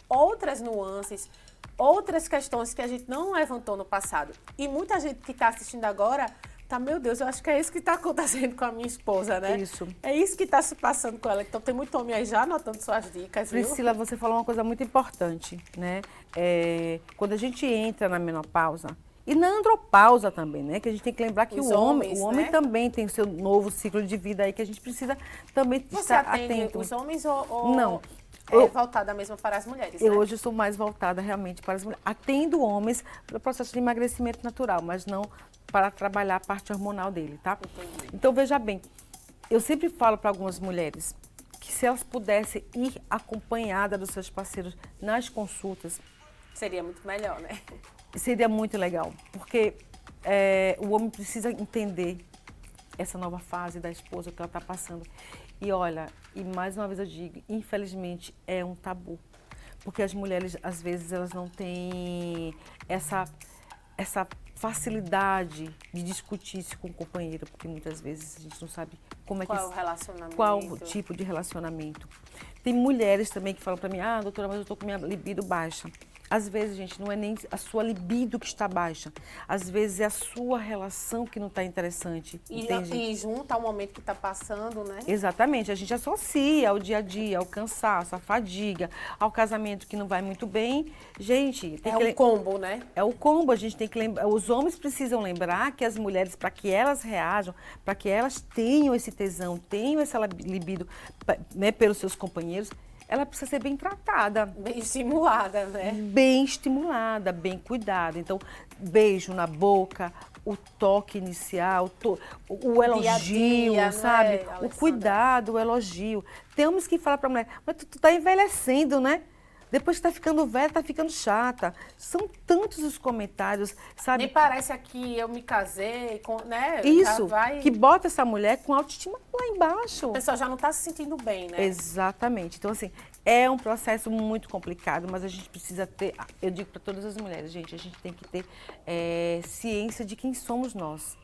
outras nuances, outras questões que a gente não levantou no passado. E muita gente que está assistindo agora tá, meu Deus, eu acho que é isso que está acontecendo com a minha esposa, né? Isso. É isso que está se passando com ela. Então tem muito homem aí já anotando suas dicas, viu? Priscila, você falou uma coisa muito importante, né? Quando a gente entra na menopausa, e na andropausa também, né? Que a gente tem que lembrar que Os o homem né? também tem o seu novo ciclo de vida aí, que a gente precisa também Você estar atende atento. os homens ou Não. voltada mesmo para as mulheres, Eu né? hoje sou mais voltada realmente para as mulheres. Atendo homens para o processo de emagrecimento natural, mas não para trabalhar a parte hormonal dele, tá? Entendi. Então, veja bem, eu sempre falo para algumas mulheres que se elas pudessem ir acompanhada dos seus parceiros nas consultas, Seria muito melhor, né? seria muito legal, porque o homem precisa entender essa nova fase da esposa que ela está passando. E olha, e mais uma vez eu digo, infelizmente é um tabu, porque as mulheres, às vezes, elas não têm essa facilidade de discutir isso com o companheiro, porque muitas vezes a gente não sabe como é Qual é o relacionamento? qual o tipo de relacionamento. Tem mulheres também que falam para mim, doutora, mas eu estou com minha libido baixa. Às vezes, gente, não é nem a sua libido que está baixa. Às vezes é a sua relação que não está interessante. E junto ao momento que está passando, né? Exatamente. A gente associa ao dia a dia, ao cansaço, à fadiga, ao casamento que não vai muito bem. Gente, tem É um combo, né? É o combo. A gente tem que lembrar. Os homens precisam lembrar que as mulheres, para que elas reajam, para que elas tenham esse tesão, tenham essa libido, né, pelos seus companheiros, ela precisa ser bem tratada. Bem estimulada, né? Bem estimulada, bem cuidada. Então, beijo na boca, o toque inicial, o elogio, Dia a dia, sabe? né, O Alessandra? cuidado, o elogio. Tem homens que falam pra mulher, mas tu tá envelhecendo, né? Depois que tá ficando velha, tá ficando chata. São tantos os comentários, sabe? Nem parece que eu me casei, né? Já Isso, vai... que bota essa mulher com autoestima lá embaixo. A pessoa já não está se sentindo bem, né? Exatamente. Então, assim, é um processo muito complicado, mas a gente precisa ter, eu digo para todas as mulheres, gente, a gente tem que ter ciência de quem somos nós,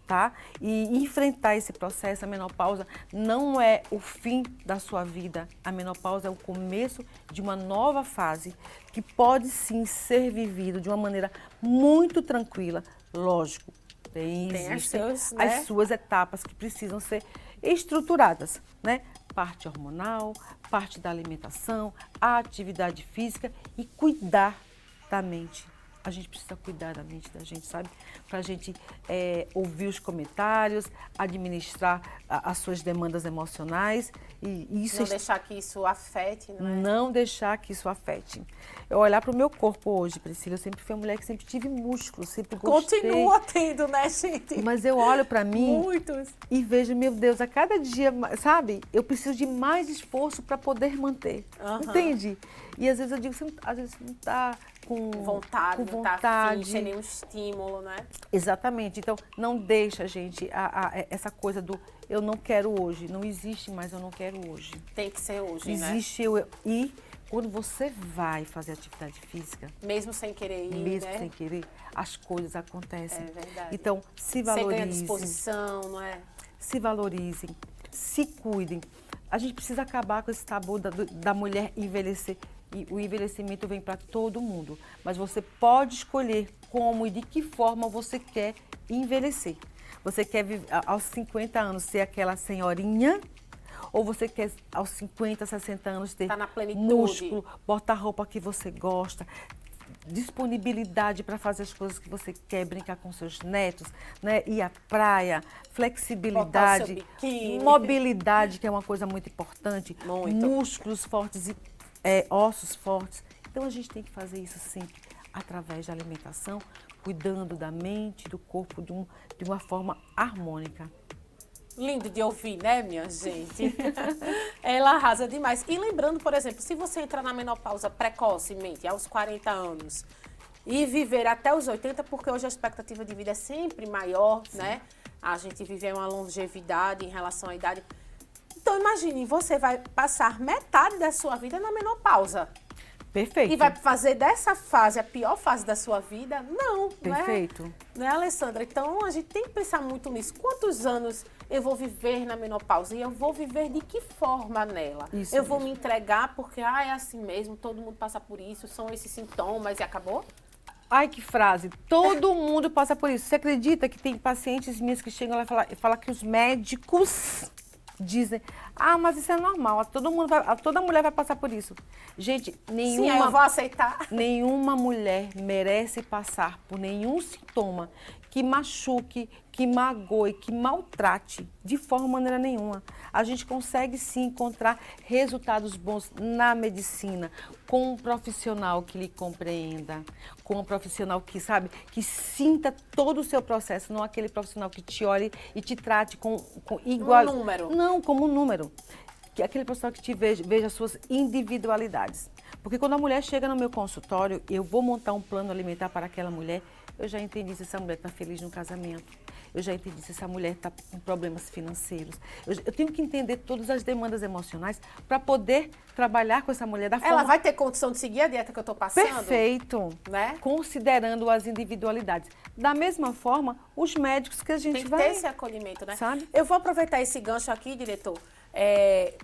tá? E enfrentar esse processo. A menopausa não é o fim da sua vida, a menopausa é o começo de uma nova fase que pode sim ser vivido de uma maneira muito tranquila, lógico. Existem as suas etapas que precisam ser estruturadas, né? Parte hormonal, parte da alimentação, a atividade física e cuidar da mente. A gente precisa cuidar da mente da gente, sabe? Para a gente ouvir os comentários, administrar as suas demandas emocionais. E isso não deixar que isso afete, não é? Não deixar que isso afete. Eu olhar para o meu corpo hoje, Priscila, eu sempre fui uma mulher que sempre tive músculo, sempre gostei. Continua tendo, né, gente? Mas eu olho para mim Muitos. E vejo, meu Deus, a cada dia, sabe? Eu preciso de mais esforço para poder manter. Entende? E às vezes eu digo, às vezes não está com vontade, com não está afim, sem nenhum estímulo, né? Exatamente. Então, não deixa, gente, essa coisa do eu não quero hoje. Não existe mais eu não quero hoje. Tem que ser hoje, existe né? E quando você vai fazer atividade física, mesmo sem querer ir, mesmo né? sem querer, as coisas acontecem. É verdade. Então, se valorizem. Você ganha disposição, não é? Se valorizem, se cuidem. A gente precisa acabar com esse tabu da mulher envelhecer. E o envelhecimento vem para todo mundo. Mas você pode escolher como e de que forma você quer envelhecer. Você quer aos 50 anos ser aquela senhorinha? Ou você quer aos 50, 60 anos ter tá na plenitude, músculo, botar a roupa que você gosta, disponibilidade para fazer as coisas que você quer, brincar com seus netos, né? Ir à praia, flexibilidade, mobilidade, que é uma coisa muito importante, músculos fortes e ossos fortes. Então a gente tem que fazer isso sempre através da alimentação, cuidando da mente, do corpo de uma forma harmônica. Lindo de ouvir, né, minha gente? Ela arrasa demais. E lembrando, por exemplo, se você entrar na menopausa precocemente, aos 40 anos, e viver até os 80, porque hoje a expectativa de vida é sempre maior, né? A gente vive uma longevidade em relação à idade. Então, imagine, você vai passar metade da sua vida na menopausa. Perfeito. E vai fazer dessa fase a pior fase da sua vida? Não, Perfeito. Não é, Alessandra? Então, a gente tem que pensar muito nisso. Quantos anos eu vou viver na menopausa? E eu vou viver de que forma nela? Isso eu vou mesmo. me entregar porque, é assim mesmo, todo mundo passa por isso, são esses sintomas e acabou? Ai, que frase. Todo mundo passa por isso. Você acredita que tem pacientes minhas que chegam lá e falam que os médicos dizem, mas isso é normal, toda mulher vai passar por isso. Gente, Sim, eu vou aceitar. nenhuma mulher merece passar por nenhum sintoma que machuque, que magoe, que maltrate, de maneira nenhuma. A gente consegue sim encontrar resultados bons na medicina, com um profissional que lhe compreenda, com um profissional que, sabe, que sinta todo o seu processo, não aquele profissional que te olhe e te trate com igual... Um número. Não, como um número. Que aquele profissional que te veja as suas individualidades. Porque quando a mulher chega no meu consultório, eu vou montar um plano alimentar para aquela mulher, eu já entendi se essa mulher está feliz no casamento. Eu já entendi se essa mulher está com problemas financeiros. Eu tenho que entender todas as demandas emocionais para poder trabalhar com essa mulher da forma... Ela vai ter condição de seguir a dieta que eu estou passando? Perfeito. Né? Considerando as individualidades. Da mesma forma, os médicos que a gente tem que vai... ter esse acolhimento, né? Sabe? Eu vou aproveitar esse gancho aqui, diretor,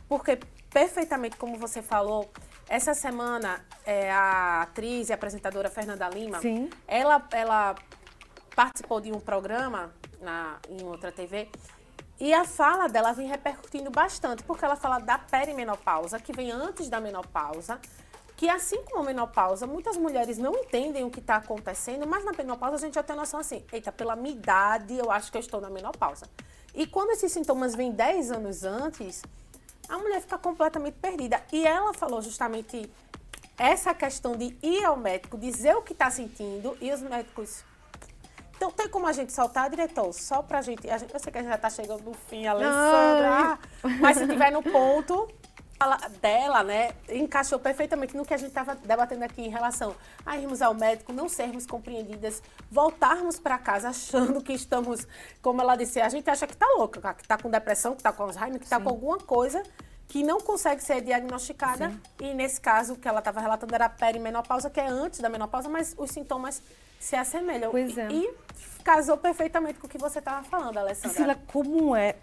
porque perfeitamente como você falou, essa semana a atriz e apresentadora Fernanda Lima, Sim. ela participou de um programa em outra TV e a fala dela vem repercutindo bastante, porque ela fala da perimenopausa, que vem antes da menopausa, que assim como a menopausa, muitas mulheres não entendem o que está acontecendo, mas na menopausa a gente já tem a noção assim, eita, pela minha idade eu acho que eu estou na menopausa. E quando esses sintomas vêm 10 anos antes, a mulher fica completamente perdida. E ela falou justamente essa questão de ir ao médico, dizer o que está sentindo, e os médicos... Então, tem como a gente soltar, diretor? Só pra gente... Eu sei que a gente já tá chegando no fim, Alessandra. Mas se tiver no ponto... Fala dela, né, encaixou perfeitamente no que a gente estava debatendo aqui em relação a irmos ao médico, não sermos compreendidas, voltarmos para casa achando que estamos, como ela disse, a gente acha que está louca, que está com depressão, que está com Alzheimer, que está com alguma coisa que não consegue ser diagnosticada. Sim. E nesse caso, o que ela estava relatando era a perimenopausa, que é antes da menopausa, mas os sintomas se assemelham. Pois é. E casou perfeitamente com o que você estava falando, Alessandra. Priscila, como é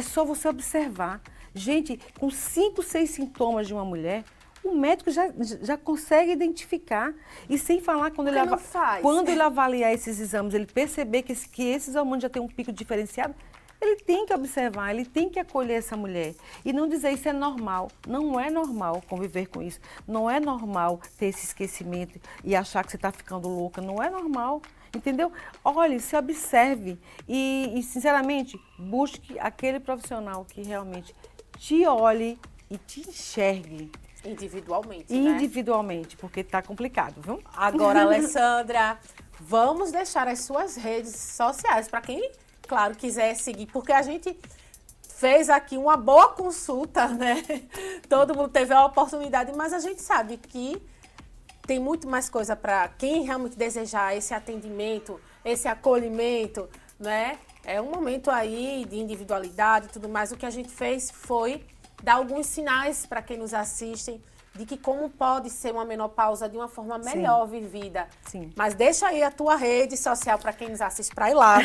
só você observar. Gente, com 5, 6 sintomas de uma mulher, o médico já consegue identificar. E sem falar, quando ele avaliar esses exames, ele perceber que esses hormônios já têm um pico diferenciado, ele tem que observar, ele tem que acolher essa mulher. E não dizer isso é normal. Não é normal conviver com isso. Não é normal ter esse esquecimento e achar que você está ficando louca. Não é normal. Entendeu? Olhe, se observe e, sinceramente, busque aquele profissional que realmente te olhe e te enxergue. Individualmente, Individualmente, porque tá complicado, viu? Agora, Alessandra, vamos deixar as suas redes sociais para quem, claro, quiser seguir, porque a gente fez aqui uma boa consulta, né? Todo mundo teve a oportunidade, mas a gente sabe que tem muito mais coisa para quem realmente desejar esse atendimento, esse acolhimento, né? É um momento aí de individualidade e tudo mais. O que a gente fez foi dar alguns sinais para quem nos assistem de que como pode ser uma menopausa de uma forma melhor vivida. Sim. Mas deixa aí a tua rede social para quem nos assiste para ir lá,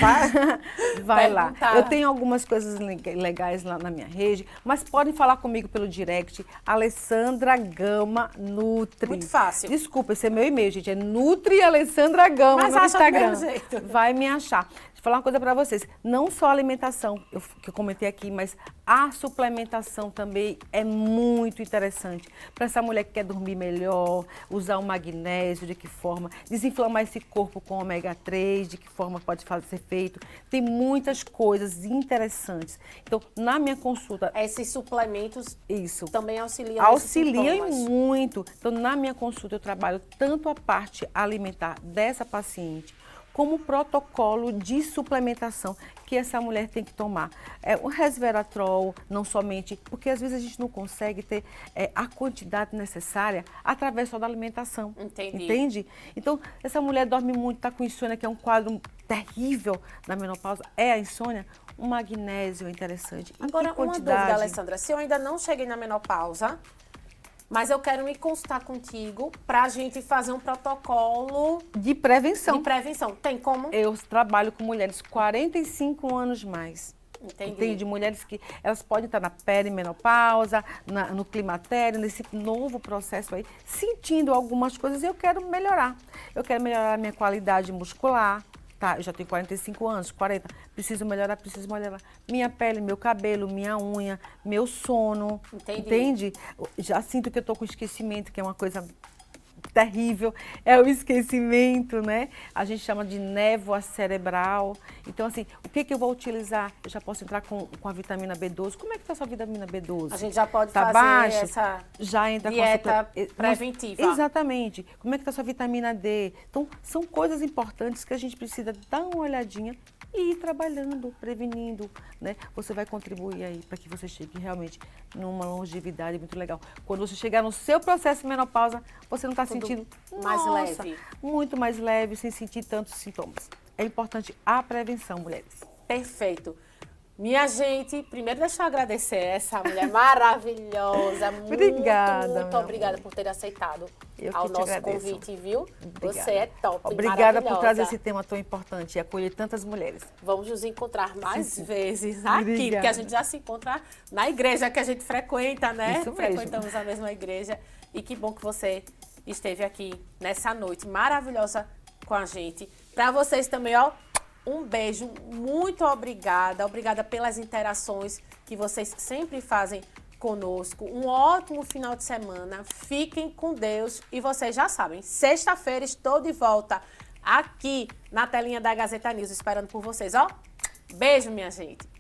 vai lá. Eu tenho algumas coisas legais lá na minha rede, mas podem falar comigo pelo direct, Alessandra Gama Nutri. Muito fácil. Desculpa, esse é meu e-mail, gente, é Nutri Alessandra Gama no Instagram. Do mesmo jeito. Vai me achar. Deixa eu falar uma coisa para vocês, não só a alimentação, que eu comentei aqui, mas a suplementação também é muito interessante. Para essa mulher que quer dormir melhor, usar o magnésio, de que forma, desinflamar esse corpo com ômega 3, de que forma pode ser feito. Tem muitas coisas interessantes. Então, na minha consulta... Esses suplementos também auxiliam muito. Então, na minha consulta, eu trabalho tanto a parte alimentar dessa paciente, como protocolo de suplementação que essa mulher tem que tomar. O resveratrol, não somente, porque às vezes a gente não consegue ter a quantidade necessária através só da alimentação. Entendi. Entende? Então, essa mulher dorme muito, está com insônia, que é um quadro terrível da menopausa, é a insônia, um magnésio é interessante. Em Agora, que uma quantidade? dúvida, Alessandra. Se eu ainda não cheguei na menopausa, mas eu quero me consultar contigo pra gente fazer um protocolo De prevenção. de prevenção. Tem como? Eu trabalho com mulheres 45 anos mais. Entendi. Entende? Mulheres que elas podem estar na perimenopausa, no climatério, nesse novo processo aí, sentindo algumas coisas e eu quero melhorar. Eu quero melhorar a minha qualidade muscular. Tá, eu já tenho 45 anos, 40, preciso melhorar. Minha pele, meu cabelo, minha unha, meu sono, Entendi. entende? Já sinto que eu tô com esquecimento, que é uma coisa terrível, é o esquecimento, né? A gente chama de névoa cerebral. Então, assim, o que eu vou utilizar? Eu já posso entrar com a vitamina B12. Como é que tá a sua vitamina B12? A gente já pode Tá fazer baixo? essa Já entra dieta com a preventiva. Exatamente. Como é que está a sua vitamina D? Então, são coisas importantes que a gente precisa dar uma olhadinha e ir trabalhando, prevenindo, né? Você vai contribuir aí para que você chegue realmente numa longevidade muito legal. Quando você chegar no seu processo de menopausa, você não está sentindo mais nossa, leve. muito mais leve, sem sentir tantos sintomas. É importante a prevenção, mulheres. Perfeito. Minha gente, primeiro deixa eu agradecer essa mulher maravilhosa. Obrigada, Muito meu obrigada amor. por ter aceitado Eu que ao te nosso agradeço. convite, viu? Obrigada. Você é top, Obrigada por maravilhosa. trazer esse tema tão importante e acolher tantas mulheres. Vamos nos encontrar mais Sim. vezes aqui, Obrigada. porque a gente já se encontra na igreja que a gente frequenta, né? Isso mesmo. Frequentamos a mesma igreja. E que bom que você esteve aqui nessa noite maravilhosa com a gente. Para vocês também, ó, um beijo, muito obrigada. Obrigada pelas interações que vocês sempre fazem conosco. Um ótimo final de semana. Fiquem com Deus. E vocês já sabem, sexta-feira estou de volta aqui na telinha da Gazeta News, esperando por vocês, ó. Beijo, minha gente.